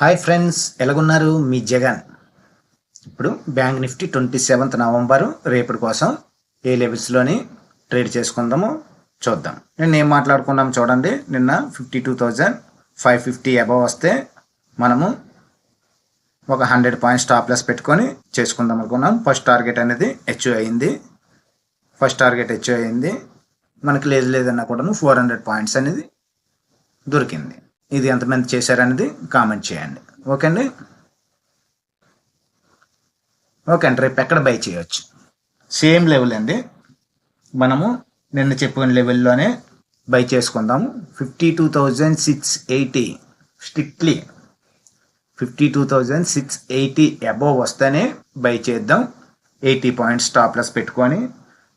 Hi friends, ఎలాగున్నారు? మీ జగన్. ఇప్పుడు బ్యాంక్ నిఫ్టీ 27th నవంబరు రేపటి కోసం ఏ లెవెల్స్లోని ట్రేడ్ చేసుకుందామో చూద్దాం. నిన్న ఏం మాట్లాడుకున్నాం చూడండి. నిన్న 52,550 అబవ్ వస్తే మనము ఒక 100 పాయింట్స్ స్టాప్ లాస్ పెట్టుకొని చేసుకుందాం అనుకున్నాం. ఫస్ట్ టార్గెట్ అనేది అచీవ్ అయింది. మనకి లేదన్నా కూడా 400 పాయింట్స్ అనేది దొరికింది. ఇది ఎంతమంది చేశారనేది కామెంట్ చేయండి. ఓకే అండి. రేపు ఎక్కడ బై చేయొచ్చు? సేమ్ లెవెల్ అండి. మనము నిన్న చెప్పిన లెవెల్లోనే బై చేసుకుందాము. 52,680 స్ట్రిక్ట్లీ 52,680 అబోవ్ వస్తేనే బై చేద్దాం. 80 పాయింట్స్ స్టాప్ లాస్ పెట్టుకొని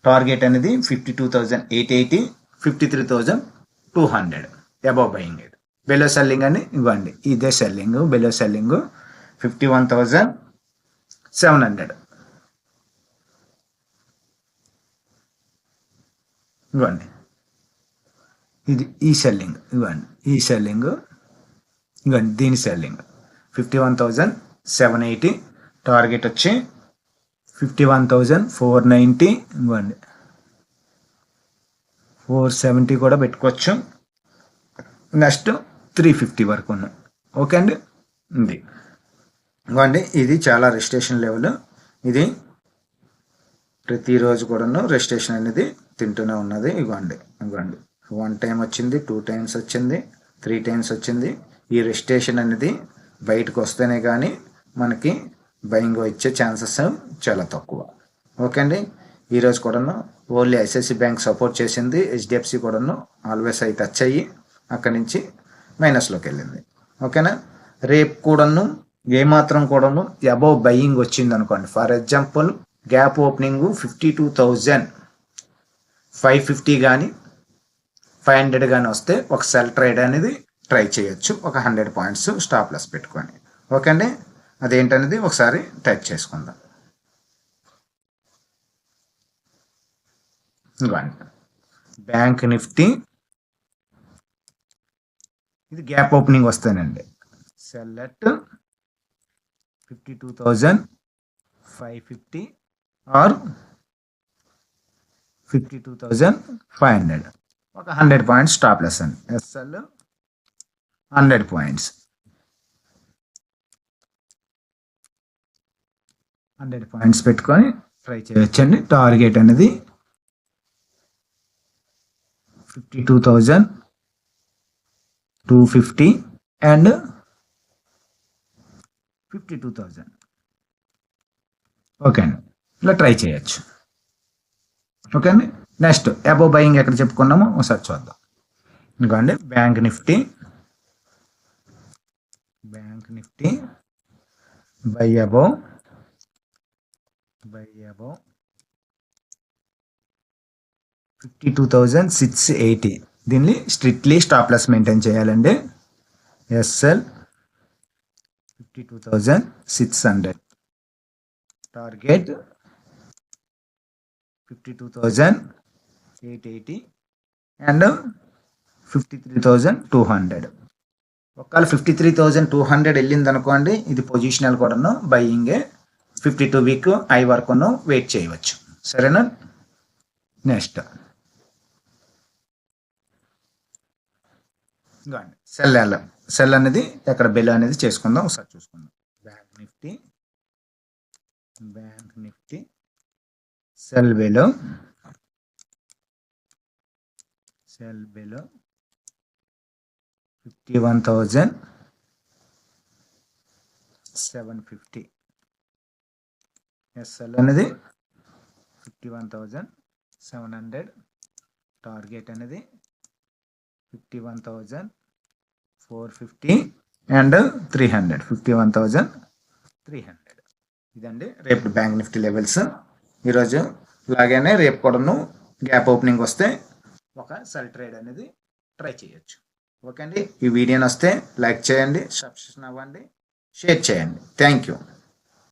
టార్గెట్ అనేది 52,880, 53,200 అబోవ్ బయింగ్. బెలో సెల్లింగ్ అని ఇవ్వండి. ఇదే సెల్లింగ్, బెలో సెల్లింగ్ 51,700 ఇవ్వండి. ఇది ఈ సెల్లింగ్ ఇవ్వండి. ఇవ్వండి దీని సెల్లింగ్ 51,780. టార్గెట్ వచ్చి 51,490 ఇవ్వండి. 470 కూడా పెట్టుకోవచ్చు. నెక్స్ట్ 350 వరకు ఉన్నాయి. ఓకే అండి. ఇవ్వండి ఇది చాలా రెజిస్ట్రేషన్ లెవెల్. ఇది ప్రతిరోజు కూడాను రెజిస్ట్రేషన్ అనేది తింటూనే ఉన్నది. ఇవ్వండి 1 టైం వచ్చింది, 2 టైమ్స్ వచ్చింది, 3 టైమ్స్ వచ్చింది. ఈ రెజిస్ట్రేషన్ అనేది బయటకు వస్తేనే కానీ మనకి బయింగ్ ఇచ్చే ఛాన్సెస్ చాలా తక్కువ. ఓకే అండి. ఈరోజు కూడాను ఓన్లీ ఐసిఐసిఐ బ్యాంక్ సపోర్ట్ చేసింది. హెచ్డిఎఫ్సి కూడాను ఆల్వేస్ అయితే టచ్ అయ్యి అక్కడి నుంచి మైనస్లోకి వెళ్ళింది. ఓకేనా. రేపు కూడాను ఏమాత్రం కూడాను అబౌవ్ బయింగ్ వచ్చింది అనుకోండి. ఫర్ ఎగ్జాంపుల్ గ్యాప్ ఓపెనింగ్ 52,550 కానీ 500 కానీ వస్తే ఒక సెల్ ట్రేడ్ అనేది ట్రై చేయొచ్చు. ఒక 100 పాయింట్స్ స్టాప్ లాస్ పెట్టుకొని. ఓకే అండి. అదేంటనేది ఒకసారి టైప్ చేసుకుందాం. బ్యాంక్ నిఫ్టీ ఇది గ్యాప్ ఓపెనింగ్ వస్తానండి. Sell at 52,550 or 52,500. ఒక 100 పాయింట్స్ స్టాప్ లెస్ అండి. ఎస్ఎల్ 100 పాయింట్స్, 100 పాయింట్స్ పెట్టుకొని ట్రై చేయొచ్చండి. టార్గెట్ అనేది 52,250 అండ్ 52,000. ఓకే అండి. ఇలా ట్రై చేయొచ్చు. ఓకే అండి. నెక్స్ట్ అబోవ్ బయింగ్ ఎక్కడ చెప్పుకున్నామో ఒకసారి చూద్దాం. ఇంకోండి బ్యాంక్ నిఫ్టీ బై అబోవ్ 52,680. దీన్ని స్ట్రిక్ట్లీ స్టాప్ లాస్ మెయింటైన్ చేయాలండి. ఎస్ఎల్ 52,600. Target 52,880 and 53,200. ఒకవేళ 53,200 వెళ్ళింది అనుకోండి, ఇది పొజిషనల్ కూడాను బయింగే. 52 వీక్ ఐ వరకును వెయిట్ చేయవచ్చు. సరేనా. నెక్స్ట్ సెల్ అనేది ఎక్కడ బెల్ అనేది చేసుకుందాం. ఒకసారి చూసుకుందాం. Bank Nifty sell below 51,750. SL అనేది 51,700. టార్గెట్ అనేది 51,450 అండ్ 300. 51,300. ఇదండి రేపు బ్యాంక్ నిఫ్టీ లెవెల్స్. ఈరోజు ఇలాగనే రేపు కూడాను గ్యాప్ ఓపెనింగ్ వస్తే ఒక సెల్ ట్రేడ్ అనేది ట్రై చేయొచ్చు. ఓకే అండి. ఈ వీడియోని వస్తే లైక్ చేయండి, సబ్స్క్రిప్షన్ అవ్వండి, షేర్ చేయండి. Thank you.